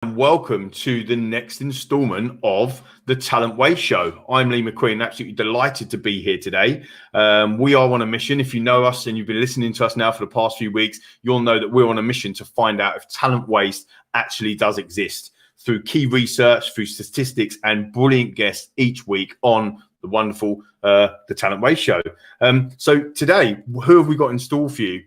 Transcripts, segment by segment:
And welcome to the next instalment of the Talent Waste Show. I'm Lee McQueen, absolutely delighted to be here today. We are on a mission. If you know us and you've been listening to us now for the past few weeks, you'll know that we're on a mission to find out if talent waste actually does exist through key research, through statistics, and brilliant guests each week on the wonderful the Talent Waste Show. So today, who have we got in store for you?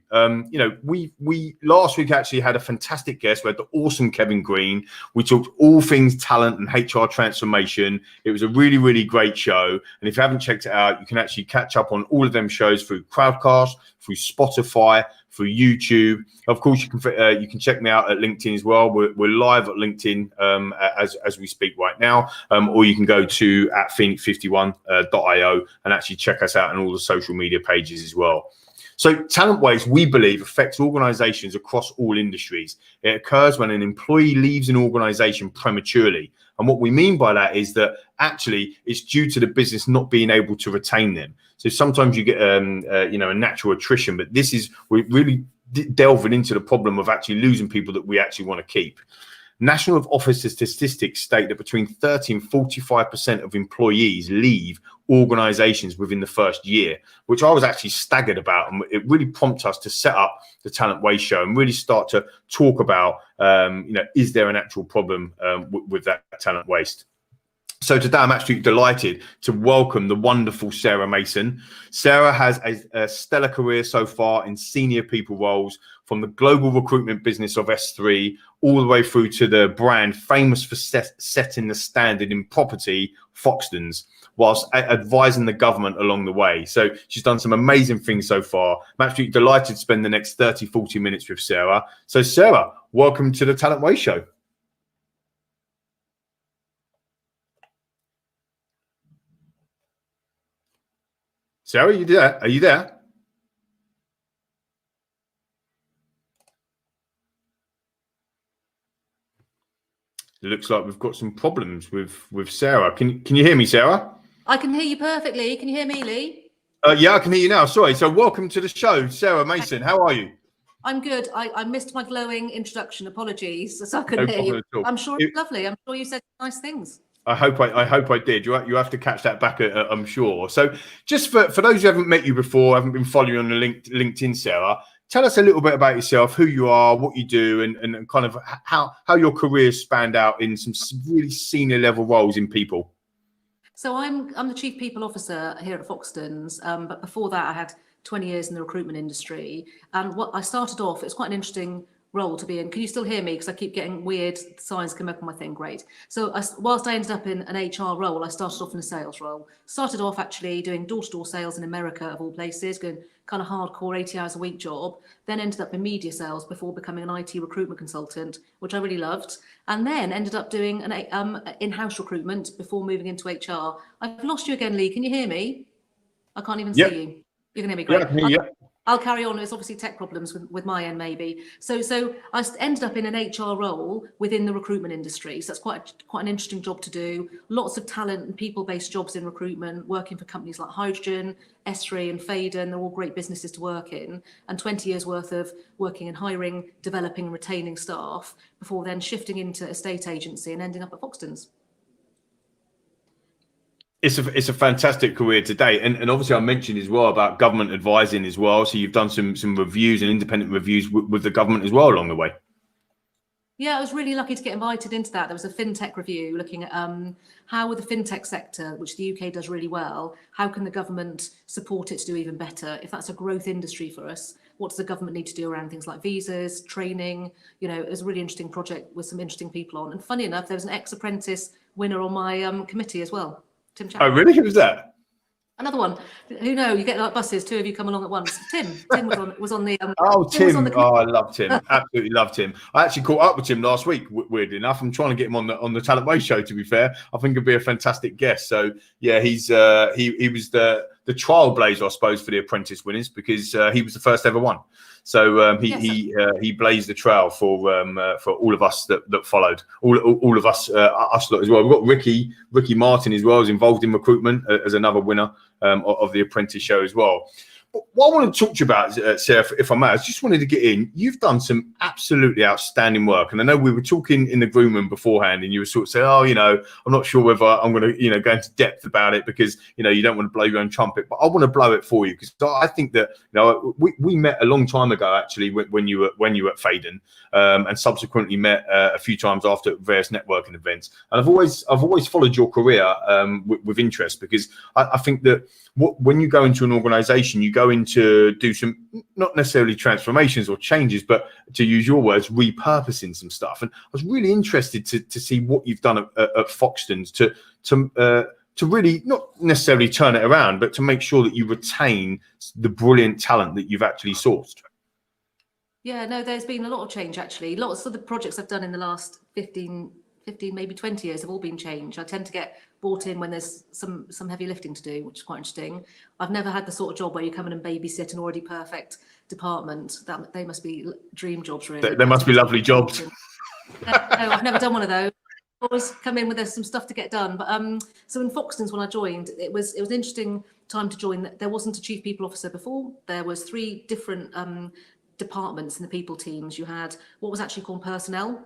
We last week actually had a fantastic guest. We had the awesome Kevin Green. We talked all things talent and HR transformation. It was a really, really great show. And if you haven't checked it out, you can actually catch up on all of them shows through Crowdcast, through Spotify, through YouTube. Of course, you can check me out at LinkedIn as well. We're live at LinkedIn as we speak right now, or you can go to @phoenix51.io and actually check us out on all the social media pages as well. So talent waste, we believe, affects organizations across all industries. It occurs when an employee leaves an organization prematurely. And what we mean by that is that actually it's due to the business not being able to retain them. So sometimes you get a natural attrition, but we're really delving into the problem of actually losing people that we actually want to keep. National Office statistics state that between 30 and 45% of employees leave organizations within the first year, which I was actually staggered about. And it really prompted us to set up the Talent Waste Show and really start to talk about, is there an actual problem with that talent waste? So today I'm absolutely delighted to welcome the wonderful Sarah Mason. Sarah has a stellar career so far in senior people roles, from the global recruitment business of S3 all the way through to the brand famous for setting the standard in property, Foxtons, whilst advising the government along the way. So she's done some amazing things so far. I'm absolutely delighted to spend the next 30, 40 minutes with Sarah. So Sarah, welcome to the Talent Waste Show. Sarah, are you there? Are you there? It looks like we've got some problems with Sarah. Can you hear me, Sarah? I can hear you perfectly. Can you hear me, Lee? Yeah, I can hear you now. Sorry. So welcome to the show, Sarah Mason. How are you? I'm good. I missed my glowing introduction. Apologies. So I couldn't hear you. I'm sure it's lovely. I'm sure you said nice things. I hope I did. You have to catch that back, I'm sure. So just for those who haven't met you before, haven't been following you on the LinkedIn, Sarah, tell us a little bit about yourself, who you are, what you do, and kind of how your career spanned out in some really senior level roles in people. So I'm the Chief People Officer here at Foxtons, but before that I had 20 years in the recruitment industry. And what I started off, it's quite an interesting role to be in. Can you still hear me? Because I keep getting weird signs come up on my thing. Great. So whilst I ended up in an HR role, I started off in a sales role. Started off actually doing door-to-door sales in America, of all places, going kind of hardcore 80 hours a week job. Then ended up in media sales before becoming an IT recruitment consultant, which I really loved. And then ended up doing an in-house recruitment before moving into HR. I've lost you again, Lee. Can you hear me? I can't even see you. You can hear me, great. Yeah, I can hear you. I'll carry on. It's obviously tech problems with my end, maybe. So I ended up in an HR role within the recruitment industry. So that's quite an interesting job to do. Lots of talent and people-based jobs in recruitment, working for companies like Hydrogen, S3 and Faden. They're all great businesses to work in. And 20 years worth of working in hiring, developing and retaining staff before then shifting into a state agency and ending up at Foxtons. It's a fantastic career today, and obviously I mentioned as well about government advising as well. So you've done some reviews and independent reviews with the government as well along the way. Yeah, I was really lucky to get invited into that. There was a fintech review looking at how with the fintech sector, which the UK does really well, how can the government support it to do even better? If that's a growth industry for us, what does the government need to do around things like visas, training? It was a really interesting project with some interesting people on. And funny enough, there was an ex-apprentice winner on my committee as well. Tim Chapman. Oh, really? Who was that? Another one. Who knows? You get like buses, two of you come along at once. Tim was on the. Tim. I love Tim. Absolutely love Tim. I actually caught up with Tim last week. Weirdly enough, I'm trying to get him on the Talent Waste Show. To be fair, I think he'd be a fantastic guest. So yeah, he was the trailblazer, I suppose, for the Apprentice winners, because he was the first ever one. So he blazed the trail for all of us that followed, all of us us lot as well. We've got Ricky Martin as well, is involved in recruitment as another winner of the Apprentice show as well. what I want to talk to you about, Sarah, if I may, I just wanted to get in. You've done some absolutely outstanding work, and I know we were talking in the green room beforehand, and you were sort of saying, "Oh, I'm not sure whether I'm going to, go into depth about it because you don't want to blow your own trumpet." But I want to blow it for you because I think that we met a long time ago actually when you were at Faden, and subsequently met a few times after various networking events. And I've always followed your career with interest because I think that when you go into an organization, you go in to do some, not necessarily transformations or changes, but to use your words, repurposing some stuff. And I was really interested to see what you've done at Foxtons to really not necessarily turn it around, but to make sure that you retain the brilliant talent that you've actually sourced. Yeah, no, there's been a lot of change actually. Lots of the projects I've done in the last 15, maybe 20 years have all been change. I tend to get brought in when there's some heavy lifting to do, which is quite interesting. I've never had the sort of job where you come in and babysit an already perfect department. They must be dream jobs, really. They must be lovely jobs. No, I've never done one of those. I always come in with there's some stuff to get done. But so in Foxtons when I joined, it was an interesting time to join. There wasn't a chief people officer before. There was 3 different departments in the people teams. You had what was actually called personnel.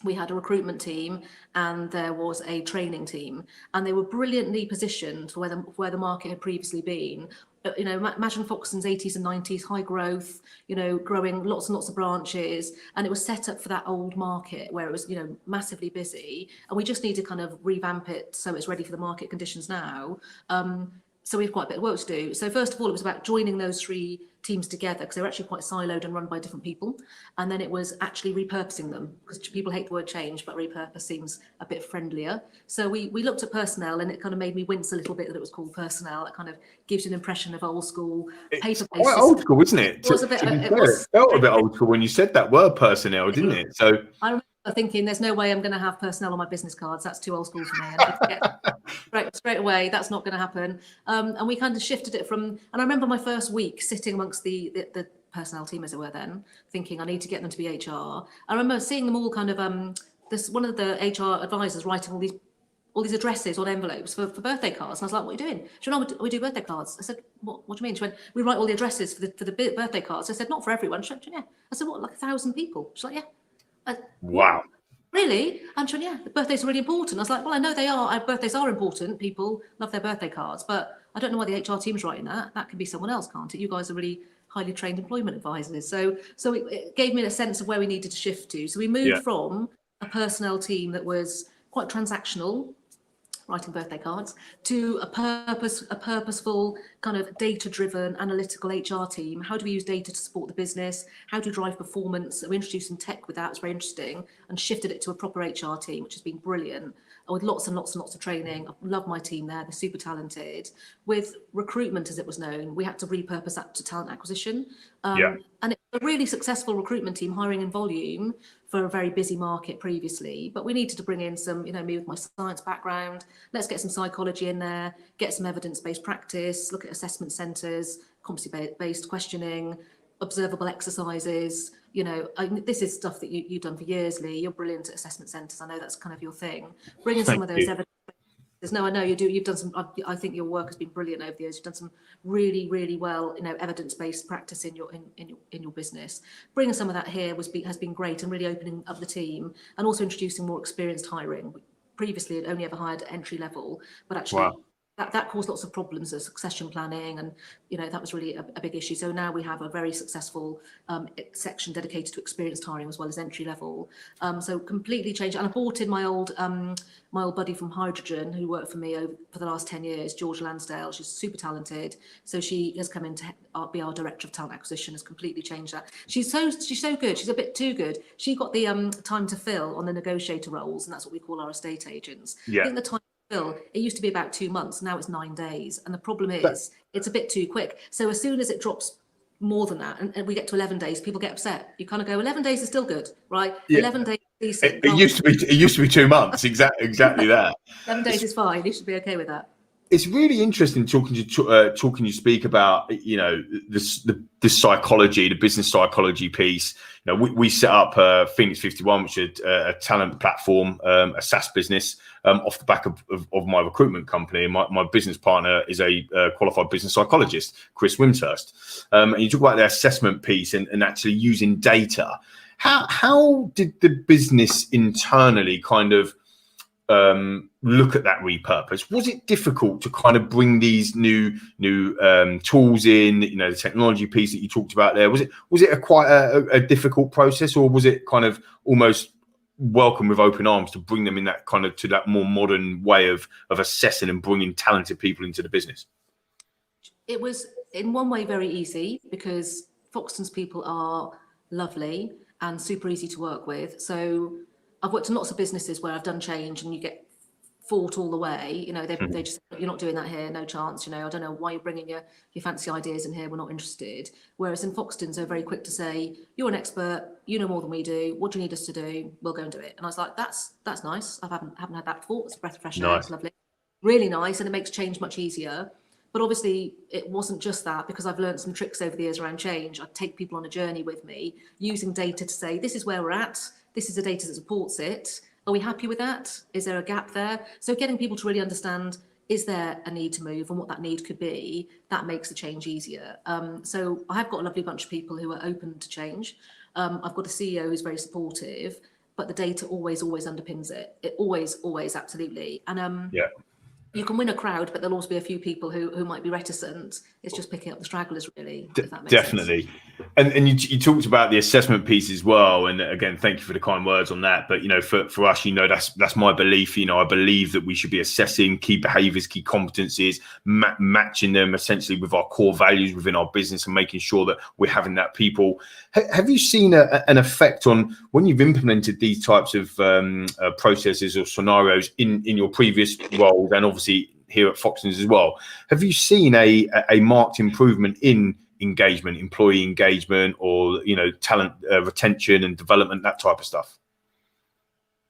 We had a recruitment team and there was a training team, and they were brilliantly positioned for where the market had previously been. Imagine Foxtons 80s and 90s, high growth, growing lots and lots of branches, and it was set up for that old market where it was, massively busy, and we just need to kind of revamp it so it's ready for the market conditions now. So we've quite a bit of work to do. So first of all, it was about joining those 3 teams together because they were actually quite siloed and run by different people. And then it was actually repurposing them because people hate the word change, but repurpose seems a bit friendlier. So we looked at personnel, and it kind of made me wince a little bit that it was called personnel. It kind of gives you an impression of old school, paper-based. Quite old school, isn't it? It felt a bit old school when you said that word personnel, didn't it? So I remember thinking, there's no way I'm going to have personnel on my business cards. That's too old school for me. I need to get straight away. That's not going to happen. And we kind of shifted it from. And I remember my first week sitting amongst the personnel team, as it were, then thinking I need to get them to be HR. I remember seeing them all kind of. This one of the HR advisors writing all these addresses on envelopes for birthday cards. And I was like, "What are you doing?" She went, "Oh, we do birthday cards." I said, "What do you mean?" She went, "We write all the addresses for the birthday cards." I said, "Not for everyone." She went, "Yeah." I said, "What, like 1,000 people?" She's like, "Yeah." Wow. Really? And she went, "Yeah, the birthdays are really important." I was like, "Well, I know they are. Birthdays are important. People love their birthday cards, but I don't know why the HR team's writing that. That could be someone else, can't it? You guys are really highly trained employment advisors." So it gave me a sense of where we needed to shift to. So we moved from a personnel team that was quite transactional, writing birthday cards, to a purposeful kind of data-driven analytical HR team. How do we use data to support the business? How do we drive performance? We introduced some tech with that. It's very interesting, and shifted it to a proper HR team, which has been brilliant, with lots and lots and lots of training. I love my team there. They're super talented. With recruitment, as it was known, we had to repurpose that to talent acquisition. And it's a really successful recruitment team, hiring in volume for a very busy market previously. But we needed to bring in some, me with my science background. Let's get some psychology in there, get some evidence-based practice, look at assessment centres, competency-based questioning, observable exercises. This is stuff that you've done for years, Lee. You're brilliant at assessment centres. I know that's kind of your thing. Bring in some of those evidence. No, I know you do. You've done some. I think your work has been brilliant over the years. You've done some really, really well, evidence-based practice in your business. Bringing some of that here has been great, and really opening up the team, and also introducing more experienced hiring. Previously, I'd only ever hired at entry level, but actually. Wow. That caused lots of problems of succession planning, and that was really a big issue. So now we have a very successful section dedicated to experienced hiring as well as entry level. So completely changed. And I brought in my old buddy from Hydrogen, who worked for me for the last 10 years, George Lansdale. She's super talented. So she has come in to be our director of talent acquisition. Has completely changed that. She's so good. She's a bit too good. She got the time to fill on the negotiator roles, and that's what we call our estate agents. Yeah. I think the time. It used to be about 2 months. Now it's 9 days. And the problem is it's a bit too quick. So as soon as it drops more than that, and we get to 11 days, people get upset. You kind of go, 11 days is still good, right? Yeah. 11 days is decent. It used to be 2 months. Exactly that. 11 days is fine. You should be okay with that. it's really interesting talking you speak about, you know, the psychology, the business psychology piece. You know, we set up Phoenix 51, which is a talent platform, a SaaS business, off the back of my recruitment company. My business partner is a qualified business psychologist, Chris Wimshurst. And you talk about the assessment piece and actually using data. How did the business internally kind of look at that repurpose? Was it difficult to kind of bring these new tools in, you know, the technology piece that you talked about there? Was it quite a difficult process, or was it kind of almost welcome with open arms to bring them in that kind of to that more modern way of assessing and bringing talented people into the business? It was in one way very easy because Foxtons people are lovely and super easy to work with. So I've worked in lots of businesses where I've done change and you get fought all the way. You know, they just, you're not doing that here, no chance. You know, I don't know why you're bringing your fancy ideas in here. We're not interested. Whereas in Foxtons, they're very quick to say, you're an expert. You know more than we do. What do you need us to do? We'll go and do it. And I was like, that's nice. I haven't had that before. It's a breath of fresh air. It's lovely, really nice, and it makes change much easier. But obviously, it wasn't just that, because I've learned some tricks over the years around change. I take people on a journey with me, using data to say, this is where we're at. This is the data that supports it. Are we happy with that? Is there a gap there? So getting people to really understand, is there a need to move and what that need could be, that makes the change easier. So I have got a lovely bunch of people who are open to change. I've got a CEO who's very supportive, but the data always underpins it. It always, absolutely. And you can win a crowd, but there'll also be a few people who might be reticent. It's just picking up the stragglers, really. If that makes Definitely. sense. And you talked about the assessment piece as well. And again, thank you for the kind words on that. But, you know, for us, you know, that's my belief. You know, I believe that we should be assessing key behaviors, key competencies, matching them essentially with our core values within our business and making sure that we're having that people. Have you seen an effect on when you've implemented these types of processes or scenarios in your previous roles and obviously here at Foxtons as well? Have you seen a marked improvement in engagement, employee engagement, or, you know, talent retention and development, that type of stuff?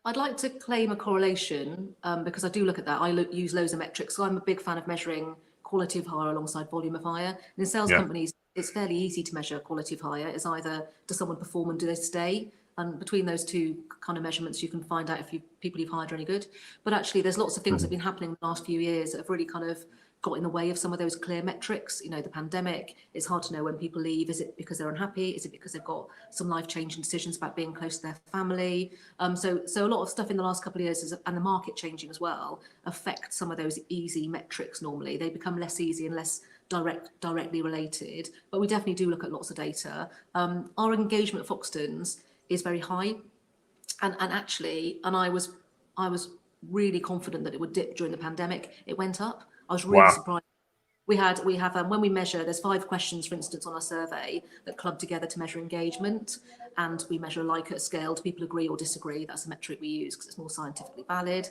I'd like to claim a correlation because I do look at that. I use loads of metrics. So I'm a big fan of measuring quality of hire alongside volume of hire. And in sales companies, it's fairly easy to measure quality of hire. It's either does someone perform and do they stay? And between those two kind of measurements, you can find out if people you've hired are any good. But actually, there's lots of things that have been happening in the last few years that have really kind of got in the way of some of those clear metrics. You know, the pandemic, it's hard to know when people leave. Is it because they're unhappy? Is it because they've got some life-changing decisions about being close to their family? So a lot of stuff in the last couple of years and the market changing as well affect some of those easy metrics normally. They become less easy and less directly related. But we definitely do look at lots of data. Our engagement at Foxtons is very high, and actually, I was really confident that it would dip during the pandemic. It went up. I was really surprised. We have when we measure, there's 5 questions, for instance, on our survey that club together to measure engagement, and we measure a Likert scale. Do people agree or disagree? That's a metric we use because it's more scientifically valid.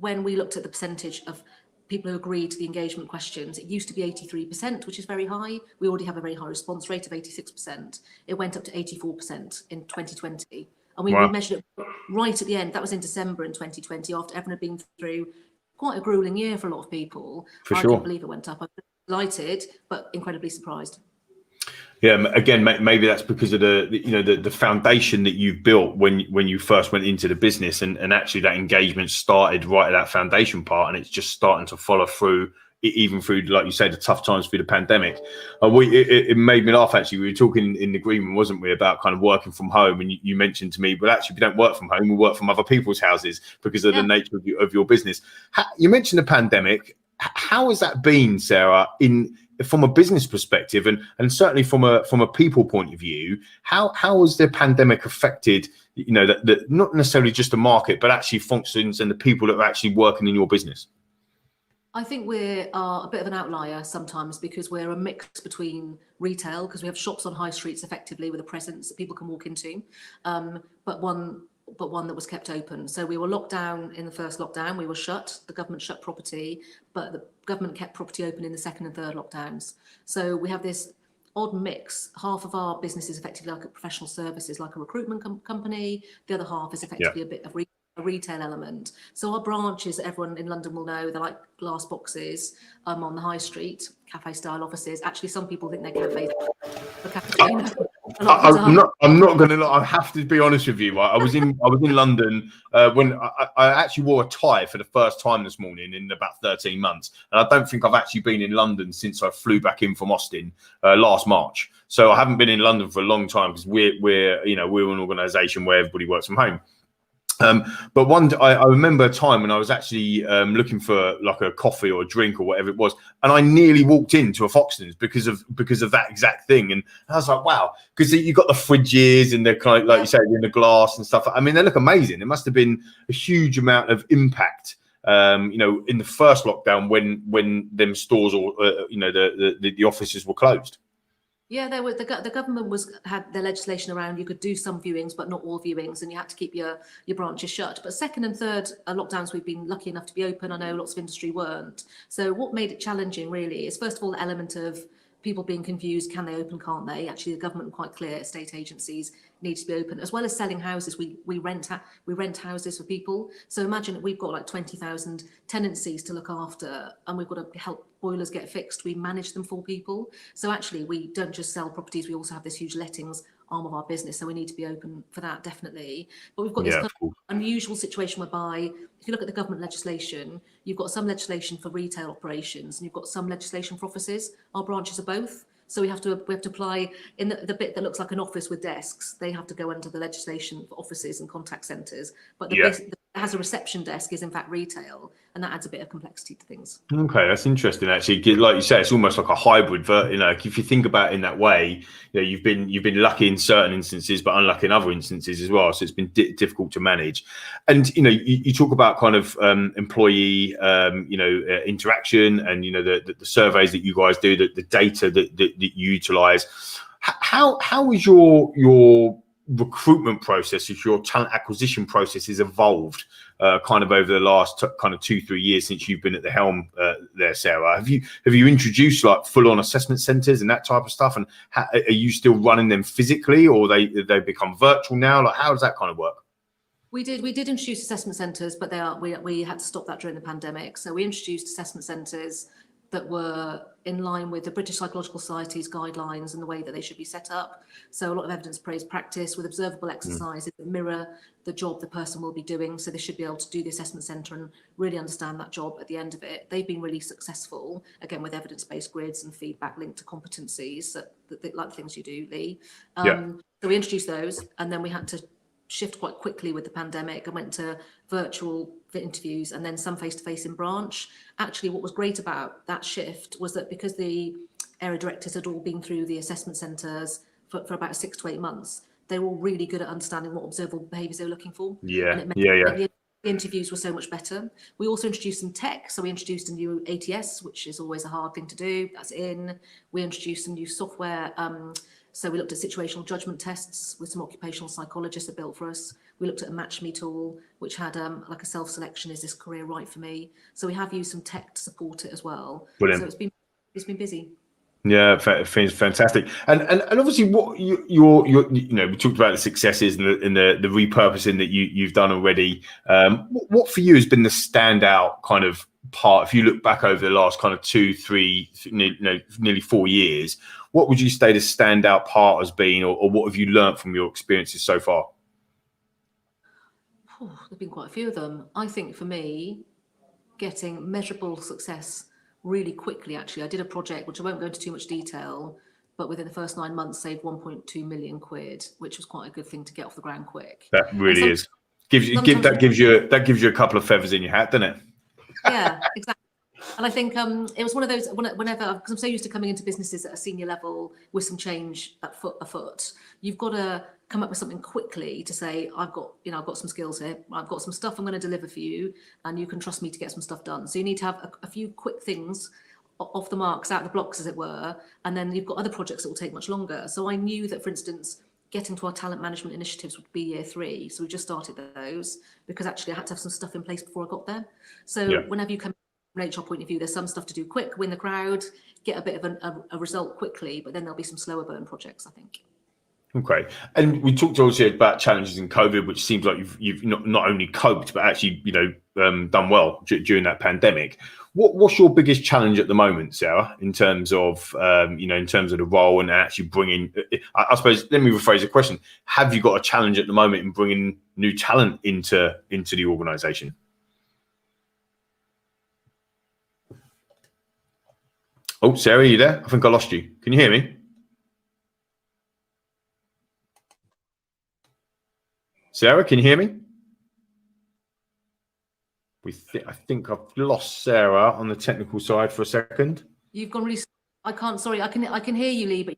When we looked at the percentage of people who agreed to the engagement questions, it used to be 83%, which is very high. We already have a very high response rate of 86%. It went up to 84% in 2020. And we measured it right at the end. That was in December in 2020, after everyone had been through quite a grueling year for a lot of people. I couldn't believe it went up. I was delighted, but incredibly surprised. Yeah, again, maybe that's because of the foundation that you've built when you first went into the business, and actually that engagement started right at that foundation part, and it's just starting to follow through, even through, like you say, the tough times through the pandemic. It made me laugh, actually. We were talking in the agreement, wasn't we, about kind of working from home, and you mentioned to me, well, actually, we don't work from home, we work from other people's houses because of the nature of your business. You mentioned the pandemic. How has that been, Sarah, from a business perspective, and certainly from a people point of view? How has the pandemic affected, you know, that not necessarily just the market, but actually functions and the people that are actually working in your business? I think we're a bit of an outlier sometimes because we're a mix between retail, because we have shops on high streets effectively with a presence that people can walk into, but one that was kept open. So we were locked down in the first lockdown. We were shut. The government shut property, but the government kept property open in the second and third lockdowns. So we have this odd mix. Half of our business is effectively like a professional services, like a recruitment company. The other half is effectively a bit of a retail element. So our branches, everyone in London will know, they're like glass boxes on the high street, cafe style offices. Actually, some people think they're cafes for cappuccino. I'm not going to lie. I have to be honest with you. Right? I was in London when I actually wore a tie for the first time this morning in about 13 months, and I don't think I've actually been in London since I flew back in from Austin last March. So I haven't been in London for a long time because we're an organisation where everybody works from home. But I remember a time when I was actually looking for like a coffee or a drink or whatever it was, and I nearly walked into a Foxtons because of that exact thing. And I was like, wow, because you've got the fridges and they're kind of, like you said, in the glass and stuff. I mean, they look amazing. It must have been a huge amount of impact, in the first lockdown when them stores or the offices were closed. Yeah, there was the government had their legislation around you could do some viewings, but not all viewings, and you had to keep your branches shut. But second and third lockdowns, we've been lucky enough to be open. I know lots of industry weren't. So what made it challenging really is, first of all, the element of people being confused. Can they open? Can't they? Actually, the government were quite clear. Estate agencies need to be open, as well as selling houses. We rent houses for people. So imagine we've got like 20,000 tenancies to look after, and we've got to help boilers get fixed. We manage them for people. So actually, we don't just sell properties. We also have this huge lettings arm of our business. So we need to be open for that, definitely. But we've got this kind of unusual situation whereby, if you look at the government legislation, you've got some legislation for retail operations and you've got some legislation for offices. Our branches are both. So we have to apply in the bit that looks like an office with desks. They have to go under the legislation for offices and contact centres. But the basic that has a reception desk is in fact retail, and that adds a bit of complexity to things. Okay, that's interesting. Actually, like you say, it's almost like a hybrid. If you think about it in that way, you've been lucky in certain instances, but unlucky in other instances as well. So it's been difficult to manage. And you talk about kind of employee interaction, and the surveys that you guys do, the data that you utilize. How is your recruitment process, if your talent acquisition process has evolved kind of over the last kind of 2-3 years since you've been at the helm there, Sarah? Have you introduced like full-on assessment centres and that type of stuff? And are you still running them physically, or they become virtual now? Like, how does that kind of work? We did introduce assessment centres, but we had to stop that during the pandemic. So we introduced assessment centres that were in line with the British Psychological Society's guidelines and the way that they should be set up. So a lot of evidence-based practice with observable exercises that mirror the job the person will be doing. So they should be able to do the assessment centre and really understand that job at the end of it. They've been really successful, again, with evidence-based grids and feedback linked to competencies, that like the things you do, Lee. So we introduced those, and then we had to shift quite quickly with the pandemic and went to virtual interviews and then some face-to-face in branch. Actually, what was great about that shift was that because the area directors had all been through the assessment centres for about 6 to 8 months, they were all really good at understanding what observable behaviours they were looking for. The interviews were so much better. We also introduced some tech. So we introduced a new ATS, which is always a hard thing to do. That's in. We introduced some new software. So we looked at situational judgment tests with some occupational psychologists that built for us. We looked at a Match Me tool, which had like a self-selection, is this career right for me? So we have used some tech to support it as well. Brilliant. So it's been busy. Yeah, fantastic. And obviously, what we talked about the successes and the repurposing that you've done already. What for you has been the standout kind of part? If you look back over the last kind of 2-3, nearly 4 years, what would you say the standout part has been, or what have you learned from your experiences so far? There've been quite a few of them. I think for me, getting measurable success really quickly. Actually, I did a project which I won't go into too much detail, but within the first 9 months saved 1.2 million quid, which was quite a good thing to get off the ground quick. That really is. Gives you a couple of feathers in your hat, doesn't it? Yeah, exactly. And I think it was one of those, whenever, because I'm so used to coming into businesses at a senior level with some change afoot, you've got to come up with something quickly to say, I've got some skills here, I've got some stuff I'm going to deliver for you, and you can trust me to get some stuff done. So you need to have a few quick things off the marks, out of the blocks, as it were, and then you've got other projects that will take much longer. So I knew that, for instance, getting to our talent management initiatives would be year 3. So we just started those because actually I had to have some stuff in place before I got there. So whenever you come from an HR point of view, there's some stuff to do quick, win the crowd, get a bit of a result quickly, but then there'll be some slower burn projects, I think. Okay, and we talked also about challenges in COVID, which seems like you've not only coped but actually done well during that pandemic. What's your biggest challenge at the moment, Sarah, in terms of in terms of the role and actually bringing? I suppose let me rephrase the question: have you got a challenge at the moment in bringing new talent into the organisation? Oh, Sarah, are you there? I think I lost you. Can you hear me? Sarah, can you hear me? I think I've lost Sarah on the technical side for a second. You've gone really. I can't. Sorry, I can hear you, Lee, but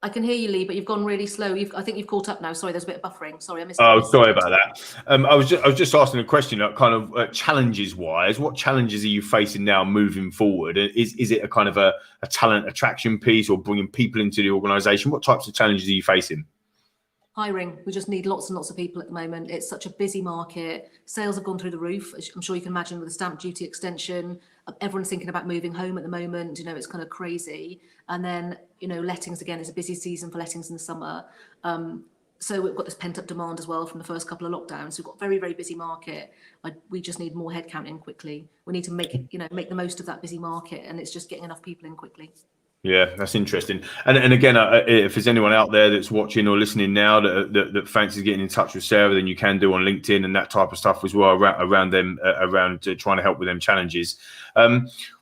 I can hear you, Lee, but you've gone really slow. I think you've caught up now. Sorry, there's a bit of buffering. Sorry, I missed. Oh, sorry about that. I was just asking a question, kind of challenges wise. What challenges are you facing now moving forward? Is it a kind of a talent attraction piece or bringing people into the organisation? What types of challenges are you facing? Hiring. We just need lots and lots of people at the moment. It's such a busy market. Sales have gone through the roof. I'm sure you can imagine with the stamp duty extension. Everyone's thinking about moving home at the moment. It's kind of crazy. And then, lettings again is a busy season for lettings in the summer. So we've got this pent up demand as well from the first couple of lockdowns. We've got a very, very busy market. We just need more headcount in quickly. We need to make the most of that busy market, and it's just getting enough people in quickly. Yeah, that's interesting. And again, if there's anyone out there that's watching or listening now that fancies getting in touch with Sarah, then you can do on LinkedIn and that type of stuff as well around trying to help with them challenges.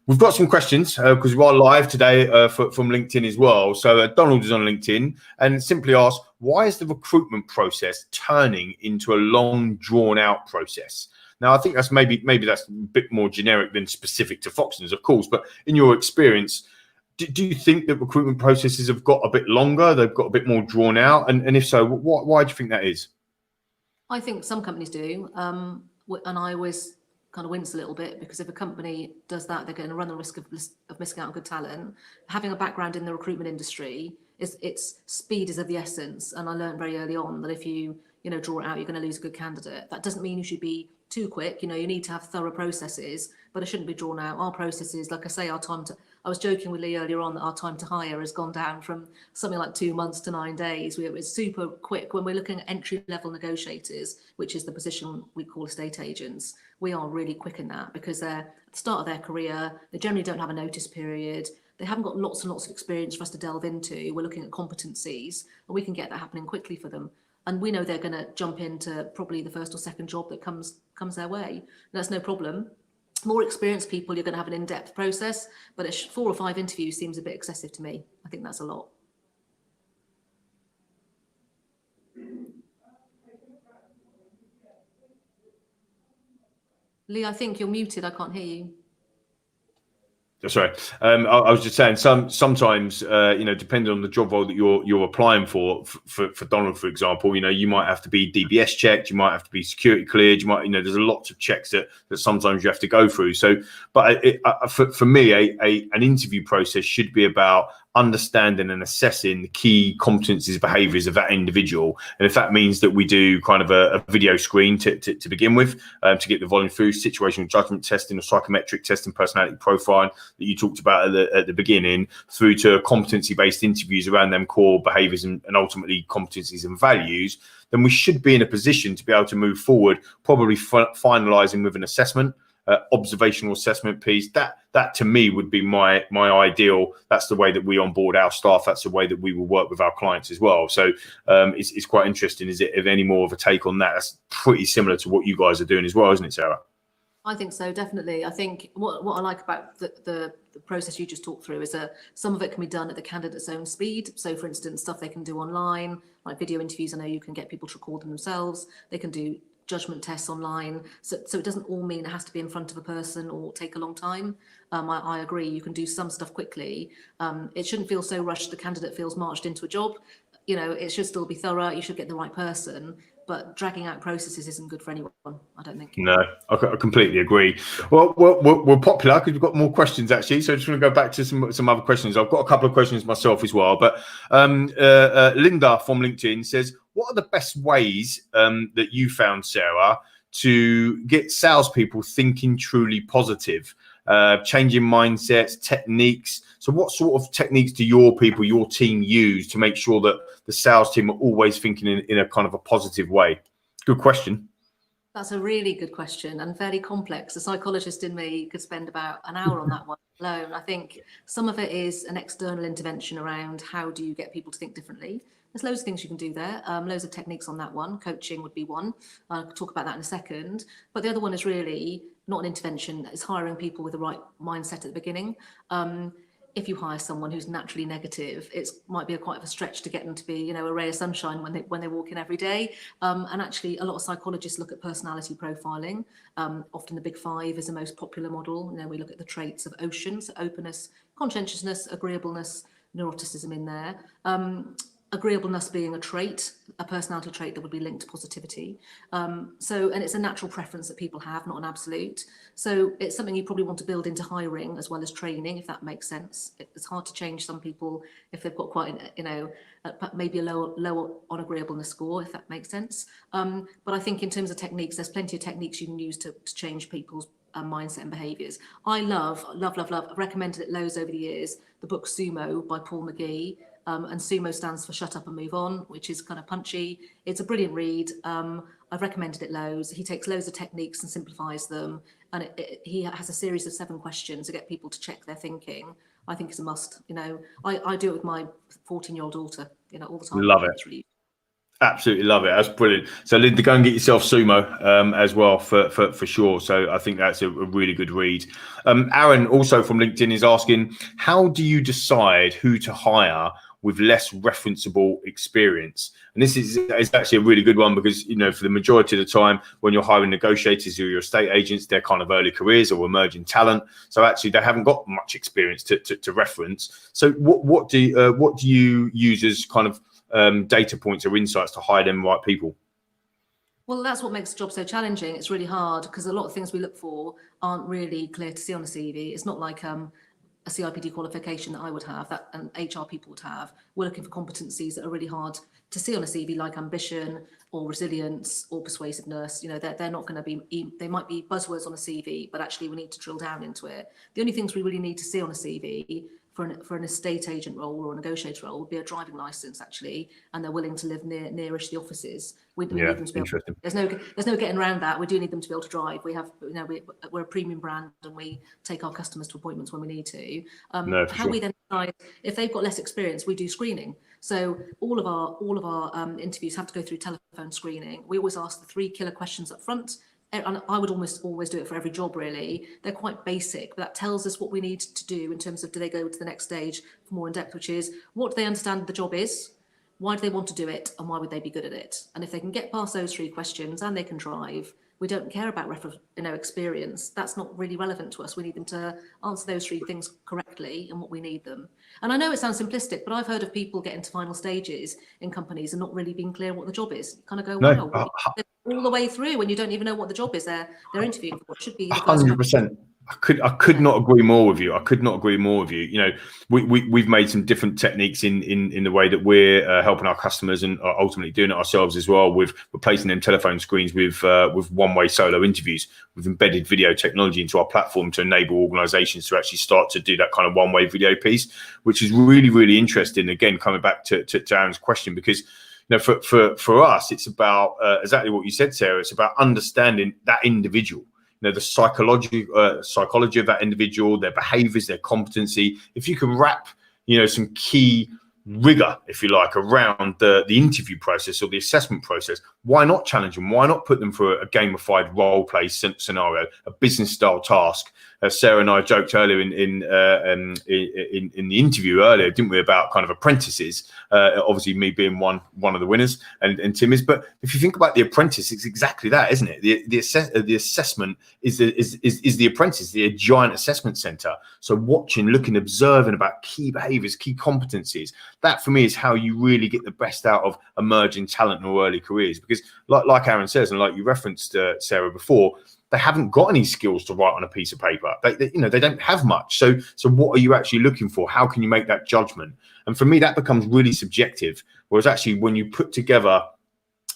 We've got some questions because we are live today from LinkedIn as well. So Donald is on LinkedIn and simply asks, why is the recruitment process turning into a long, drawn-out process? Now, I think that's maybe that's a bit more generic than specific to Foxtons, of course. But in your experience, do you think that recruitment processes have got a bit longer? They've got a bit more drawn out? And if so, why do you think that is? I think some companies do. And I always kind of wince a little bit because if a company does that, they're going to run the risk of missing out on good talent. Having a background in the recruitment industry, it's speed is of the essence. And I learned very early on that if you draw it out, you're going to lose a good candidate. That doesn't mean you should be too quick. You need to have thorough processes, but it shouldn't be drawn out. Our processes, like I say, I was joking with Lee earlier on that our time to hire has gone down from something like 2 months to 9 days. It's super quick. When we're looking at entry level negotiators, which is the position we call estate agents, we are really quick in that because they're at the start of their career. They generally don't have a notice period. They haven't got lots and lots of experience for us to delve into. We're looking at competencies and we can get that happening quickly for them. And we know they're going to jump into probably the first or second job that comes their way. And that's no problem. More experienced people, you're going to have an in-depth process, but 4 or 5 interviews seems a bit excessive to me. I think that's a lot. Lee, I think you're muted. I can't hear you. Sorry, I was just saying. Sometimes, depending on the job role that you're applying for Donald, for example, you might have to be DBS checked, you might have to be security cleared, there's a lot of checks that sometimes you have to go through. So, but for me, an interview process should be about understanding and assessing the key competencies, behaviours of that individual, and if that means that we do kind of a video screen to begin with, to get the volume through, situational judgment testing or psychometric testing, personality profile that you talked about at the beginning, through to competency-based interviews around them core behaviours and ultimately competencies and values, then we should be in a position to be able to move forward, probably finalising with an assessment. Observational assessment piece that to me would be my ideal. That's the way that we onboard our staff. That's the way that we will work with our clients as well. So it's quite interesting. Is it any more of a take on that? That's pretty similar to what you guys are doing as well, isn't it, Sarah? I think so, definitely. I think what I like about the process you just talked through is that some of it can be done at the candidate's own speed. So, for instance, stuff they can do online, like video interviews. I know you can get people to record them themselves. They can do judgment tests online, so it doesn't all mean it has to be in front of a person or take a long time. I agree, you can do some stuff quickly. It shouldn't feel so rushed the candidate feels marched into a job. It should still be thorough. You should get the right person, but dragging out processes isn't good for anyone, I don't think. No, I completely agree. Well, we're popular because we've got more questions actually, so I just want to go back to some other questions. I've got a couple of questions myself as well, but Linda from LinkedIn says, what are the best ways that you found, Sarah, to get salespeople thinking truly positive? changing mindsets, techniques. So what sort of techniques do your people, your team use to make sure that the sales team are always thinking in a kind of a positive way? Good question. That's a really good question and fairly complex. The psychologist in me could spend about an hour on that one alone. I think some of it is an external intervention around how do you get people to think differently. There's loads of things you can do there, loads of techniques on that one. Coaching would be one. I'll talk about that in a second. But the other one is really not an intervention, it's hiring people with the right mindset at the beginning. If you hire someone who's naturally negative, it might be quite of a stretch to get them to be, you know, a ray of sunshine when they walk in every day. And actually, a lot of psychologists look at personality profiling. Often the Big Five is the most popular model. You know, we look at the traits of Ocean, so openness, conscientiousness, agreeableness, neuroticism in there. Agreeableness being a trait, a personality trait that would be linked to positivity. And it's a natural preference that people have, not an absolute. So it's something you probably want to build into hiring as well as training, if that makes sense. It's hard to change some people if they've got quite, you know, maybe a lower on agreeableness score, if that makes sense. But I think in terms of techniques, there's plenty of techniques you can use to change people's mindset and behaviours. I love, I've recommended it loads over the years, the book Sumo by Paul McGee. And SUMO stands for Shut Up and Move On, which is kind of punchy. It's a brilliant read. I've recommended it loads. He takes loads of techniques and simplifies them. And he has a series of 7 questions to get people to check their thinking. I think it's a must. You know, I do it with my 14-year-old daughter, you know, all the time. Love it. Absolutely love it. That's brilliant. So Linda, go and get yourself Sumo as well for sure. So I think that's a really good read. Aaron, also from LinkedIn, is asking, how do you decide who to hire with less referenceable experience? And this is actually a really good one because, you know, for the majority of the time when you're hiring negotiators or your estate agents, they're kind of early careers or emerging talent. So actually they haven't got much experience to reference. So what do you use as kind of data points or insights to hire them right people? Well, that's what makes the job so challenging. It's really hard because a lot of things we look for aren't really clear to see on a CV. It's not like a CIPD qualification that I would have, that and HR people would have. We're looking for competencies that are really hard to see on a CV, like ambition or resilience or persuasiveness. You know, they're not going to be, they might be buzzwords on a CV, but actually we need to drill down into it. The only things we really need to see on a CV for an estate agent role or a negotiator role would be a driving license, actually, and they're willing to live nearish the offices. We need them to be able, there's no getting around that. We do need them to be able to drive. We have, you know, we're a premium brand and we take our customers to appointments when we need to. We then decide if they've got less experience, we do screening. So all of our interviews have to go through telephone screening. We always ask the 3 killer questions up front. And I would almost always do it for every job, really. They're quite basic, but that tells us what we need to do in terms of do they go to the next stage for more in depth, which is what do they understand the job is, why do they want to do it, and why would they be good at it? And if they can get past those 3 questions and they can drive, we don't care about experience. That's not really relevant to us. We need them to answer those 3 things correctly and what we need them. And I know it sounds simplistic, but I've heard of people getting to final stages in companies and not really being clear what the job is. You kind of go, wow, all the way through when you don't even know what the job is they're interviewing for. It should be 100%. I could not agree more with you. I could not agree more with you. You know, we've made some different techniques in the way that we're helping our customers and are ultimately doing it ourselves as well, with replacing them telephone screens with one-way solo interviews. We've embedded video technology into our platform to enable organizations to actually start to do that kind of one-way video piece, which is really, really interesting. Again, coming back to Aaron's question, because you know, for us, it's about exactly what you said, Sarah. It's about understanding that individual. You know, the psychology of that individual, their behaviors, their competency. If you can wrap, you know, some key rigor, if you like, around the interview process or the assessment process, why not challenge them? Why not put them through a gamified role play scenario, a business style task? Sarah and I joked earlier in the interview earlier, didn't we, about kind of apprentices? Obviously, me being one of the winners, and Tim is. But if you think about the apprentice, it's exactly that, isn't it? The assessment is the apprentice, the giant assessment center. So watching, looking, observing about key behaviors, key competencies. That for me is how you really get the best out of emerging talent or early careers. Because like Aaron says, and like you referenced Sarah before, they haven't got any skills to write on a piece of paper. They don't have much. So what are you actually looking for? How can you make that judgment? And for me, that becomes really subjective. Whereas actually, when you put together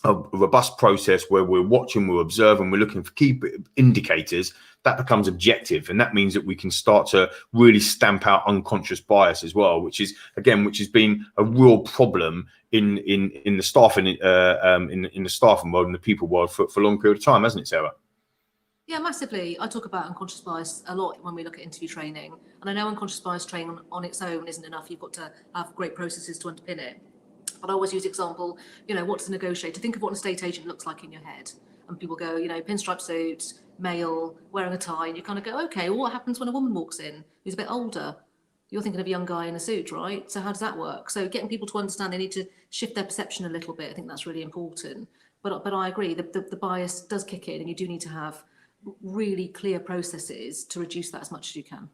a robust process where we're watching, we're observing, we're looking for key indicators, that becomes objective. And that means that we can start to really stamp out unconscious bias as well, which has been a real problem in the staffing in the staffing world and the people world for a long period of time, hasn't it, Sarah? Yeah, massively. I talk about unconscious bias a lot when we look at interview training. And I know unconscious bias training on its own isn't enough. You've got to have great processes to underpin it. But I always use the example, what's a negotiator? Think of what an estate agent looks like in your head. And people go, pinstripe suit, male, wearing a tie. And you kind of go, okay, well, what happens when a woman walks in who's a bit older? You're thinking of a young guy in a suit, right? So how does that work? So getting people to understand they need to shift their perception a little bit. I think that's really important. But I agree, the bias does kick in, and you do need to have really clear processes to reduce that as much as you can.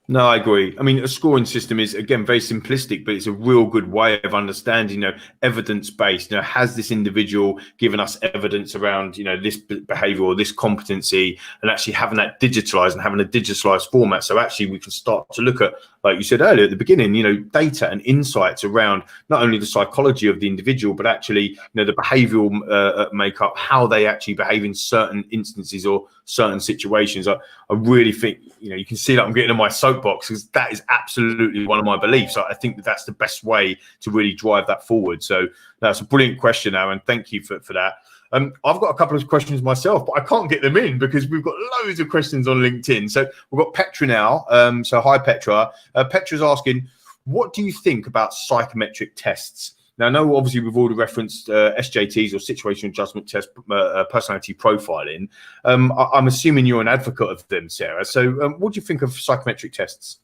No, I agree. I mean, a scoring system is, again, very simplistic, but it's a real good way of understanding, evidence-based. Has this individual given us evidence around, this behavior or this competency, and actually having that digitalized and having a digitalized format. So actually we can start to look at, like you said earlier at the beginning, data and insights around not only the psychology of the individual, but actually, the behavioral makeup, how they actually behave in certain instances or certain situations. I really think, you can see that I'm getting in my soapbox, because that is absolutely one of my beliefs. I think that's the best way to really drive that forward. So that's a brilliant question, Aaron. Thank you for that. I've got a couple of questions myself, but I can't get them in because we've got loads of questions on LinkedIn. So we've got Petra now. So hi, Petra. Petra's asking, what do you think about psychometric tests? Now, I know obviously we've already referenced SJTs or situational adjustment test, personality profiling. I'm assuming you're an advocate of them, Sarah. So what do you think of psychometric tests?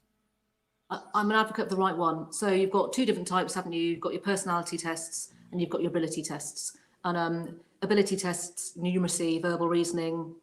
I'm an advocate of the right one. So you've got two different types, haven't you? You've got your personality tests and you've got your ability tests. And ability tests, numeracy, verbal reasoning,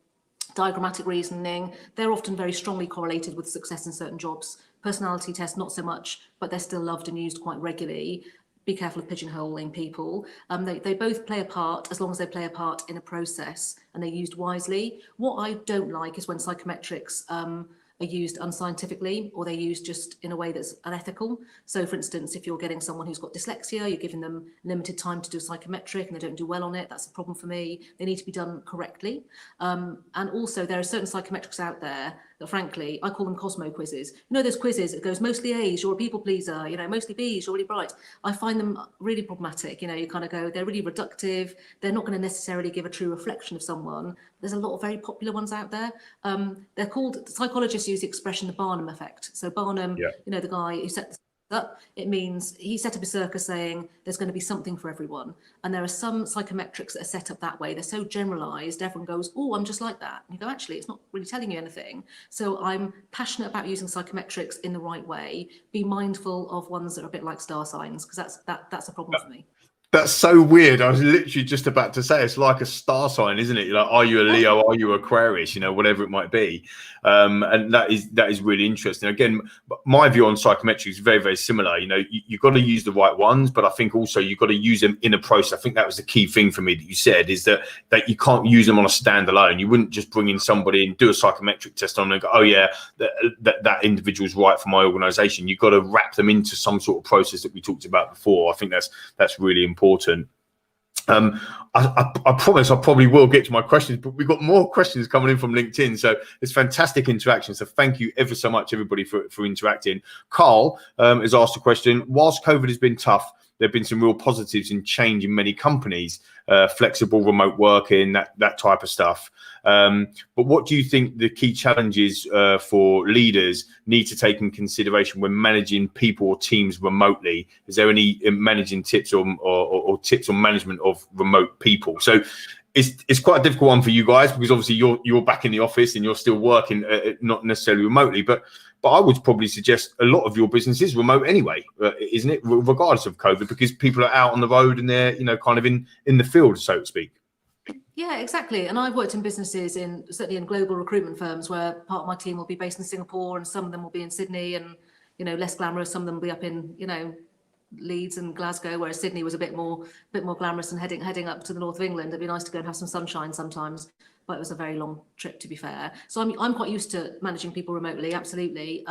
diagrammatic reasoning, they're often very strongly correlated with success in certain jobs. Personality tests, not so much, but they're still loved and used quite regularly. Be careful of pigeonholing people. They both play a part as long as they play a part in a process and they're used wisely. What I don't like is when psychometrics are used unscientifically, or they're used just in a way that's unethical. So for instance, if you're getting someone who's got dyslexia, you're giving them limited time to do a psychometric and they don't do well on it, that's a problem for me. They need to be done correctly. And also there are certain psychometrics out there that frankly, I call them Cosmo quizzes. There's quizzes, it goes mostly A's, you're a people pleaser, mostly B's, you're really bright. I find them really problematic. You kind of go, they're really reductive. They're not going to necessarily give a true reflection of someone. There's a lot of very popular ones out there. They're called, psychologists use the expression, the Barnum effect. So Barnum, the guy who set this up, it means he set up a circus saying there's going to be something for everyone. And there are some psychometrics that are set up that way. They're so generalized, everyone goes, oh, I'm just like that. And you go, actually, it's not really telling you anything. So I'm passionate about using psychometrics in the right way. Be mindful of ones that are a bit like star signs, because that's a problem for me. That's so weird. I was literally just about to say it's like a star sign, isn't it? Like, are you a Leo? Are you Aquarius? Whatever it might be. And that is really interesting. Again, my view on psychometry is very, very similar. You've got to use the right ones, but I think also you've got to use them in a process. I think that was the key thing for me that you said, is that you can't use them on a standalone. You wouldn't just bring in somebody and do a psychometric test on them and go, oh yeah, that individual's right for my organization. You've got to wrap them into some sort of process that we talked about before. I think that's really important. I promise I probably will get to my questions, but we've got more questions coming in from LinkedIn. So it's fantastic interaction. So thank you ever so much, everybody, for interacting. Carl has asked a question. Whilst COVID has been tough, there have been some real positives in change in many companies, flexible remote working, that type of stuff. But what do you think the key challenges for leaders need to take in consideration when managing people or teams remotely? Is there any managing tips or tips on management of remote people? So it's quite a difficult one for you guys, because obviously you're back in the office and you're still working, not necessarily remotely, but I would probably suggest a lot of your business is remote anyway, isn't it? Regardless of COVID, because people are out on the road and they're, kind of in the field, so to speak. Yeah, exactly. And I've worked in businesses certainly in global recruitment firms where part of my team will be based in Singapore and some of them will be in Sydney, and, less glamorous. Some of them will be up in, Leeds and Glasgow, whereas Sydney was a bit more glamorous and heading up to the north of England. It'd be nice to go and have some sunshine sometimes, but it was a very long trip, to be fair. So I'm quite used to managing people remotely, absolutely.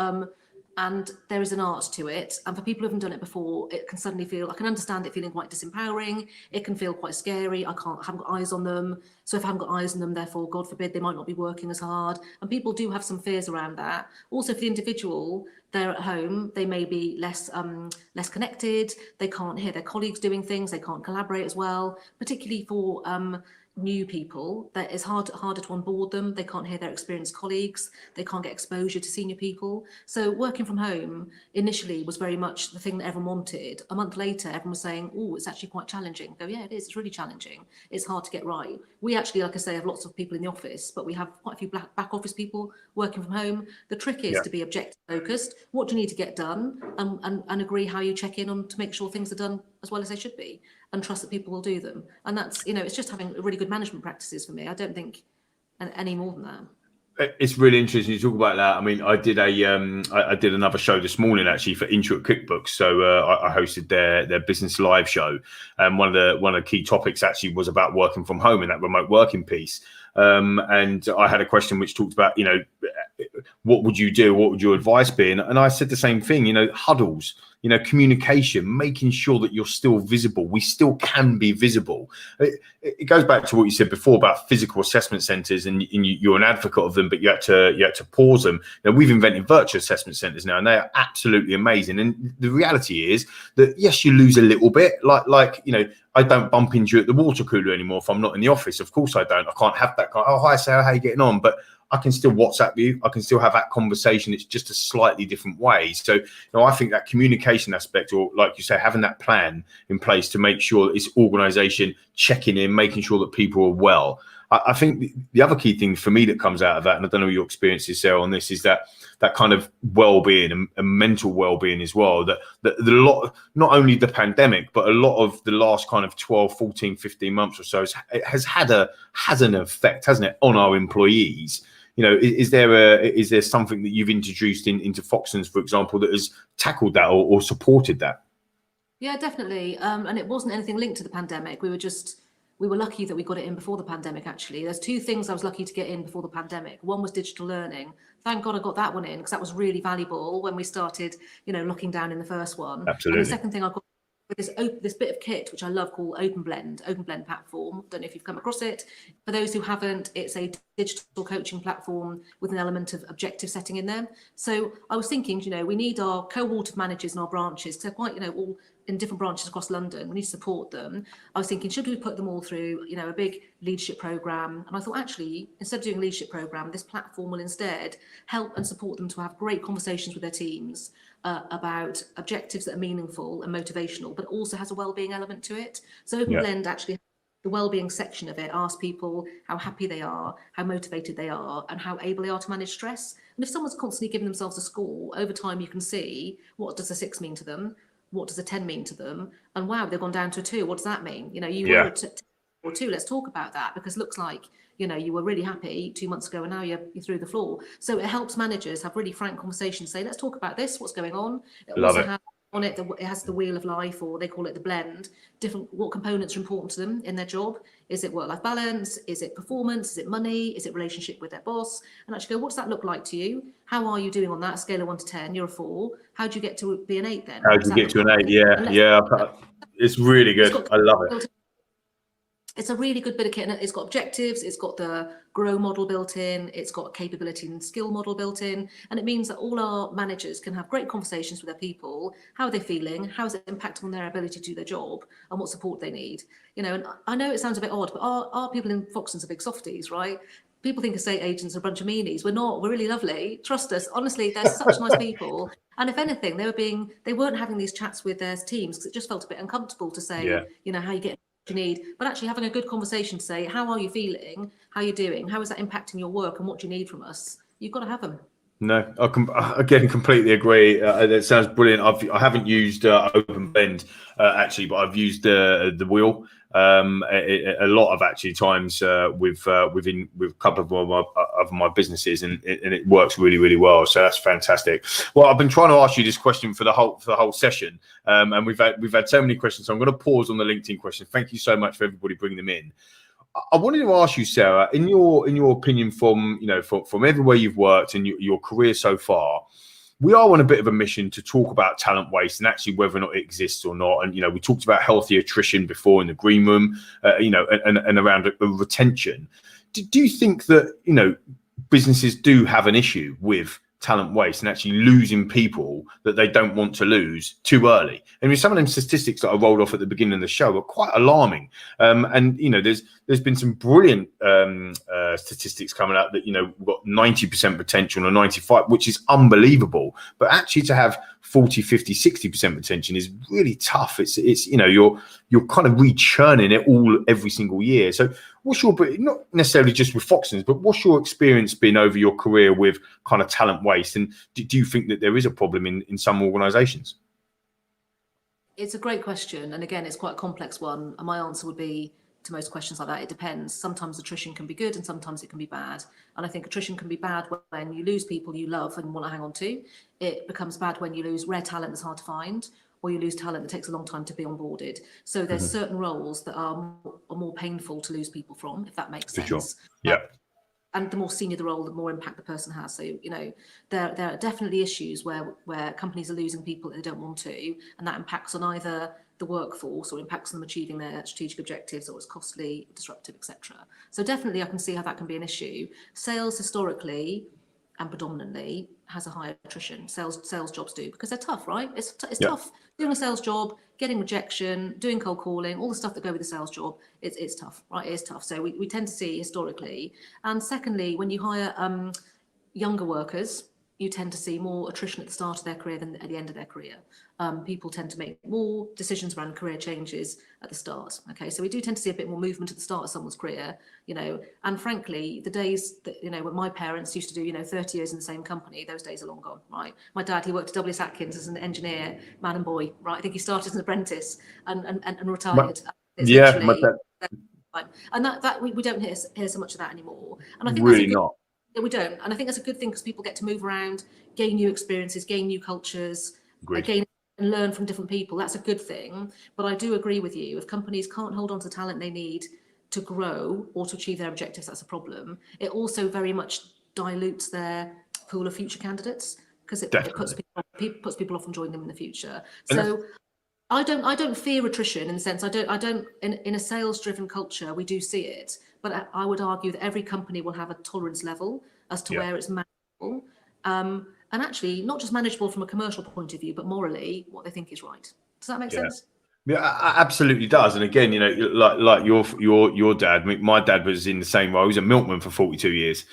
And there is an art to it. And for people who haven't done it before, it can suddenly feel, I can understand it feeling quite disempowering. It can feel quite scary. Haven't got eyes on them. So if I haven't got eyes on them, therefore, God forbid, they might not be working as hard. And people do have some fears around that. Also for the individual, they're at home, they may be less connected. They can't hear their colleagues doing things. They can't collaborate as well, particularly for new people. That is harder to onboard them. They can't hear their experienced colleagues. They can't get exposure to senior people. So working from home initially was very much the thing that everyone wanted. A month later, everyone was saying, oh, it's actually quite challenging. I go, yeah, it is. It's really challenging. It's hard to get right. We actually, like I say, have lots of people in the office, but we have quite a few back office people working from home. The trick is to be objective focused. What do you need to get done? And agree how you check in on to make sure things are done as well as they should be, and trust that people will do them. And that's, it's just having really good management practices for me. I don't think any more than that. It's really interesting you talk about that. I mean, I did another show this morning actually for Intuit QuickBooks. So I hosted their business live show, and one of the key topics actually was about working from home and that remote working piece. And I had a question which talked about, what would you do? What would your advice be? And I said the same thing, huddles, communication, making sure that you're still visible. We still can be visible. It goes back to what you said before about physical assessment centres, and you're an advocate of them, but you had to pause them. Now, we've invented virtual assessment centres now, and they are absolutely amazing. And the reality is that, yes, you lose a little bit, like I don't bump into you at the water cooler anymore if I'm not in the office. Of course I don't. I can't have that kind of, oh, hi, Sarah, how are you getting on? But I can still WhatsApp you. I can still have that conversation. It's just a slightly different way. So, I think that communication aspect, or like you say, having that plan in place to make sure that it's organisation checking in, making sure that people are well. I think the other key thing for me that comes out of that, and I don't know what your experience is, Sarah, on this, is that kind of well-being and mental well-being as well. That the lot, not only the pandemic, but a lot of the last kind of 12, 14, 15 months or so has had an effect, hasn't it, on our employees? Is there something that you've introduced into Foxtons, for example, that has tackled that or supported that? Yeah, definitely. And it wasn't anything linked to the pandemic. We were lucky that we got it in before the pandemic, actually. There's two things I was lucky to get in before the pandemic. One was digital learning. Thank God I got that one in, because that was really valuable when we started, locking down in the first one. Absolutely. And the second thing I got with this bit of kit, which I love, called OpenBlend platform. Don't know if you've come across it. For those who haven't, it's a digital coaching platform with an element of objective setting in there. So I was thinking, we need our cohort of managers in our branches, because they're quite, all in different branches across London. We need to support them. I was thinking, should we put them all through, a big leadership program? And I thought, actually, instead of doing a leadership program, this platform will instead help and support them to have great conversations with their teams about objectives that are meaningful and motivational, but also has a well-being element to it. So OpenBlend actually, the well-being section of it asks people how happy they are, how motivated they are, and how able they are to manage stress. And if someone's constantly giving themselves a score, over time you can see, what does a 6 mean to them? What does a 10 mean to them? And wow, they've gone down to a 2. What does that mean? You were at 10 or 2. Let's talk about that, because it looks like, you were really happy 2 months ago and now you're through the floor. So it helps managers have really frank conversations, say, let's talk about this, what's going on. Has on it, it has the wheel of life, or they call it the blend, what components are important to them in their job. Is it work-life balance? Is it performance? Is it money? Is it relationship with their boss? And actually go, what does that look like to you? How are you doing on that scale of 1 to 10? You're a 4. How do you get to be an 8 then? How do you get to an 8? Yeah. It's really good. I love it. It's a really good bit of kit, and it's got objectives, it's got the grow model built in, it's got capability and skill model built in, and it means that all our managers can have great conversations with their people. How are they feeling? How is it impacting on their ability to do their job, and what support they need? And I know it sounds a bit odd, but our people in Foxtons are big softies, right? People think estate agents are a bunch of meanies. We're not. We're really lovely. Trust us. Honestly, they're such nice people. And if anything, they weren't having these chats with their teams because it just felt a bit uncomfortable to say, how you get you need, but actually having a good conversation to say, how are you feeling? How are you doing? How is that impacting your work, and what do you need from us? You've got to have them. No, I again completely agree. That sounds brilliant. I haven't used OpenBlend actually, but I've used the wheel a lot of actually times with a couple of my businesses, and it works really, really well. So that's fantastic. Well, I've been trying to ask you this question for the whole session, and we've had so many questions. So I'm going to pause on the LinkedIn question. Thank you so much for everybody bringing them in. I wanted to ask you, Sarah, in your opinion, from everywhere you've worked and your career so far, we are on a bit of a mission to talk about talent waste and actually whether or not it exists or not. And, we talked about healthy attrition before in the green room, and around retention. Do you think that, businesses do have an issue with talent waste and actually losing people that they don't want to lose too early? I mean, some of them statistics that I rolled off at the beginning of the show are quite alarming. And there's been some brilliant statistics coming out that, we've got 90% retention or 95, which is unbelievable. But actually to have 40, 50, 60% retention is really tough. It's you're kind of re-churning it every single year. So what's your, not necessarily just with Foxtons, but what's your experience been over your career with kind of talent waste? And do you think that there is a problem in some organisations? It's a great question. And again, it's quite a complex one. And my answer would be, to most questions like that, it depends. Sometimes attrition can be good and sometimes it can be bad. And I think attrition can be bad when you lose people you love and want to hang on to. It becomes bad when you lose rare talent that's hard to find, or you lose talent that takes a long time to be onboarded. So there's certain roles that are more painful to lose people from, if that makes sense. Sure. Yeah. And the more senior the role, the more impact the person has. So, there are definitely issues where companies are losing people that they don't want to, and that impacts on either the workforce or impacts on them achieving their strategic objectives, or it's costly, disruptive, etc. So definitely I can see how that can be an issue. Sales historically and predominantly has a higher attrition. Sales jobs do, because they're tough, right? It's tough doing a sales job, getting rejection, doing cold calling, all the stuff that go with the sales job. It's tough, right? It is tough. So we tend to see historically. And secondly, when you hire younger workers, you tend to see more attrition at the start of their career than at the end of their career. People tend to make more decisions around career changes at the start. Okay, so we do tend to see a bit more movement at the start of someone's career, and frankly, the days that, when my parents used to do, 30 years in the same company, those days are long gone, right? My dad, he worked at W.S. Atkins as an engineer, man and boy, right? I think he started as an apprentice and retired. My dad. And that we don't hear so much of that anymore. And I think really not. We don't. And I think that's a good thing, because people get to move around, gain new experiences, gain new cultures, gain and learn from different people. That's a good thing. But I do agree with you. If companies can't hold on to the talent they need to grow or to achieve their objectives, that's a problem. It also very much dilutes their pool of future candidates, because it puts people off from joining them in the future. So I don't fear attrition, in the sense I don't in a sales driven culture, we do see it, but I would argue that every company will have a tolerance level as to where it's manageable, and actually not just manageable from a commercial point of view, but morally what they think is right. Does that make sense? Yeah, absolutely does. And again, like your dad, my dad was in the same role. He was a milkman for 42 years.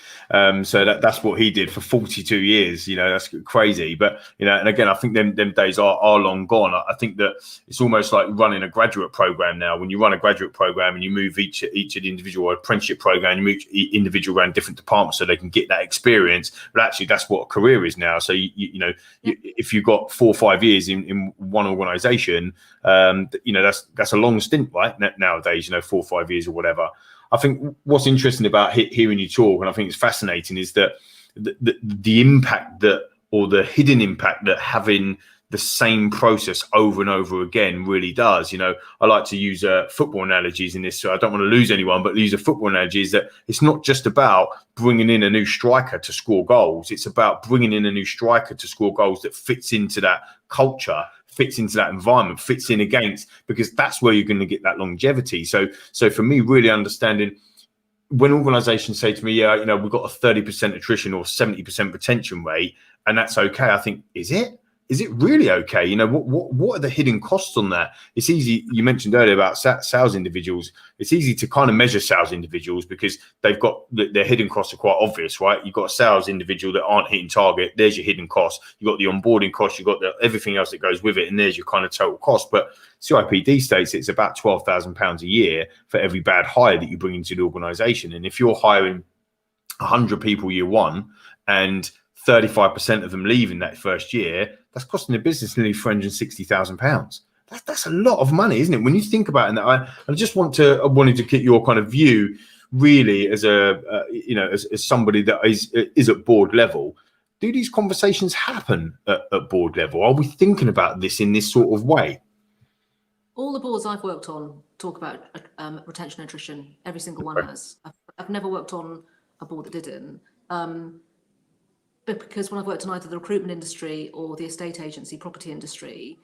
So that's what he did for 42 years. That's crazy. But, and again, I think them days are long gone. I think that it's almost like running a graduate program now. When you run a graduate program and you move each of the individual apprenticeship program, you move individual around different departments so they can get that experience. But actually, that's what a career is now. So, if you've got 4 or 5 years in one organization, that's a long stint, right? Nowadays, 4 or 5 years or whatever. I think what's interesting about hearing you talk, and I think it's fascinating, is that the impact or the hidden impact that having the same process over and over again really does. I like to use football analogies in this, so I don't want to lose anyone, but use a football analogy is that it's not just about bringing in a new striker to score goals. It's about bringing in a new striker to score goals that fits into that culture, fits into that environment, fits in against, because that's where you're going to get that longevity. So for me, really understanding when organizations say to me, we've got a 30% attrition or 70% retention rate, and that's okay. I think, is it? Is it really okay? What are the hidden costs on that? It's easy. You mentioned earlier about sales individuals. It's easy to kind of measure sales individuals because they've got their hidden costs are quite obvious, right? You've got a sales individual that aren't hitting target. There's your hidden cost. You've got the onboarding cost. You've got everything else that goes with it. And there's your kind of total cost. But CIPD states it's about £12,000 a year for every bad hire that you bring into the organization. And if you're hiring 100 people year one and 35% of them leave in that first year, that's costing the business nearly £360,000. That's a lot of money, isn't it? When you think about it, I wanted to get your kind of view, really, as as somebody that is at board level. Do these conversations happen at board level? Are we thinking about this in this sort of way? All the boards I've worked on talk about retention and attrition. Every single one has. I've never worked on a board that didn't. because when I've worked in either the recruitment industry or the estate agency, property industry,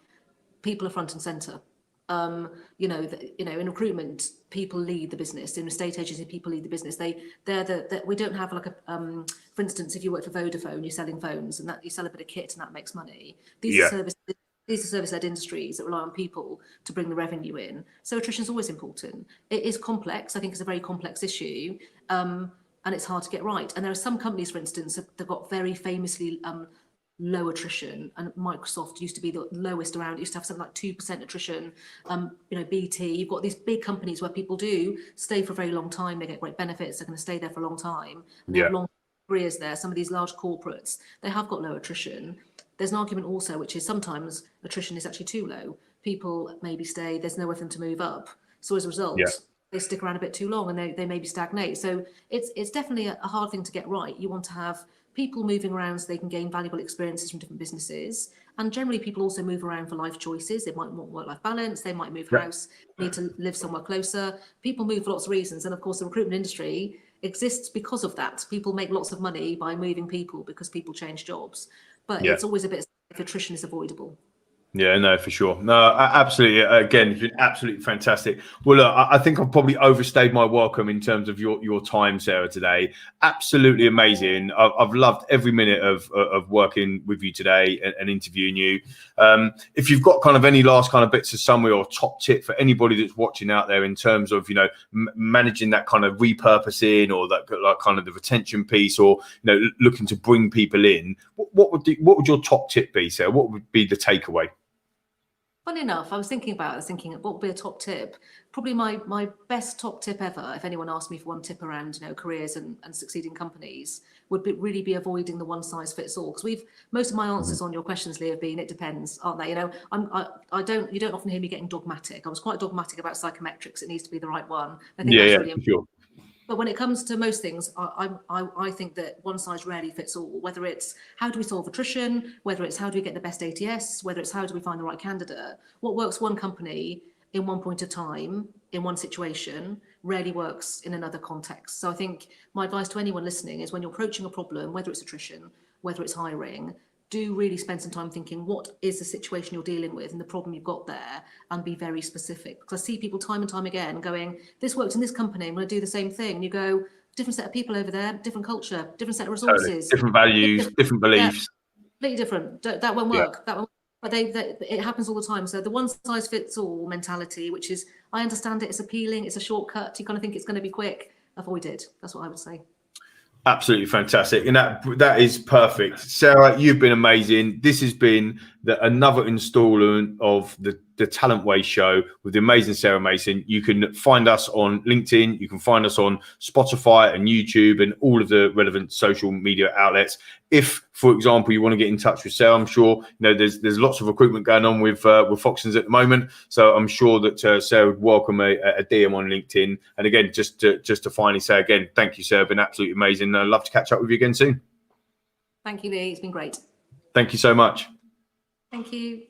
people are front and centre. In recruitment, people lead the business. In estate agency, people lead the business. We don't have like for instance, if you work for Vodafone, you're selling phones and that you sell a bit of kit and that makes money. These are service-led industries that rely on people to bring the revenue in. So attrition is always important. It is complex. I think it's a very complex issue, and it's hard to get right. And there are some companies, for instance, that got very famously low attrition, and Microsoft used to be the lowest around. It used to have something like 2% attrition. BT, you've got these big companies where people do stay for a very long time. They get great benefits. They're going to stay there for a long time. And they have long careers there. Some of these large corporates, they have got low attrition. There's an argument also, which is sometimes attrition is actually too low. People maybe stay, there's nowhere for them to move up. So as a result, they stick around a bit too long and they maybe stagnate. So it's definitely a hard thing to get right. You want to have people moving around so they can gain valuable experiences from different businesses. And generally people also move around for life choices. They might want work-life balance. They might move house, need to live somewhere closer. People move for lots of reasons. And of course, the recruitment industry exists because of that. People make lots of money by moving people because people change jobs. But it's always a bit if attrition is avoidable. Yeah, no, for sure. No, absolutely. Again, it's been absolutely fantastic. Well, look, I think I've probably overstayed my welcome in terms of your time, Sarah, today. Absolutely amazing. I've loved every minute of working with you today and interviewing you. If you've got kind of any last kind of bits of summary or top tip for anybody that's watching out there in terms of, managing that kind of repurposing or that like kind of the retention piece or, looking to bring people in, what would your top tip be, Sarah? What would be the takeaway? Funny enough, I was thinking what would be a top tip. Probably my best top tip ever, if anyone asked me for one tip around careers and succeeding companies, would really be avoiding the one size fits all. Because most of my answers on your questions, Lee, have been it depends, aren't they? You don't often hear me getting dogmatic. I was quite dogmatic about psychometrics. It needs to be the right one. I think that's really important. Sure. But when it comes to most things, I think that one size rarely fits all, whether it's how do we solve attrition, whether it's how do we get the best ATS, whether it's how do we find the right candidate. What works one company in one point of time, in one situation, rarely works in another context. So I think my advice to anyone listening is when you're approaching a problem, whether it's attrition, whether it's hiring, do really spend some time thinking what is the situation you're dealing with and the problem you've got there, and be very specific. Because I see people time and time again going, this works in this company, I'm going to do the same thing. And you go, different set of people over there, different culture, different set of resources. Different values, different beliefs. Completely different. That won't work. That won't. But it happens all the time. So the one size fits all mentality, which is, I understand it, it's appealing, it's a shortcut, you kind of think it's going to be quick, avoid it. That's what I would say. Absolutely fantastic. And that is perfect. Sarah, you've been amazing. This has been another installment of the Talent Way show with the amazing Sarah Mason. You can find us on LinkedIn. You can find us on Spotify and YouTube and all of the relevant social media outlets. If, for example, you want to get in touch with Sarah, I'm sure there's lots of recruitment going on with Foxtons at the moment. So I'm sure that Sarah would welcome a DM on LinkedIn. And again, just to finally say again, thank you, Sarah. Been absolutely amazing. I'd love to catch up with you again soon. Thank you, Lee. It's been great. Thank you so much. Thank you.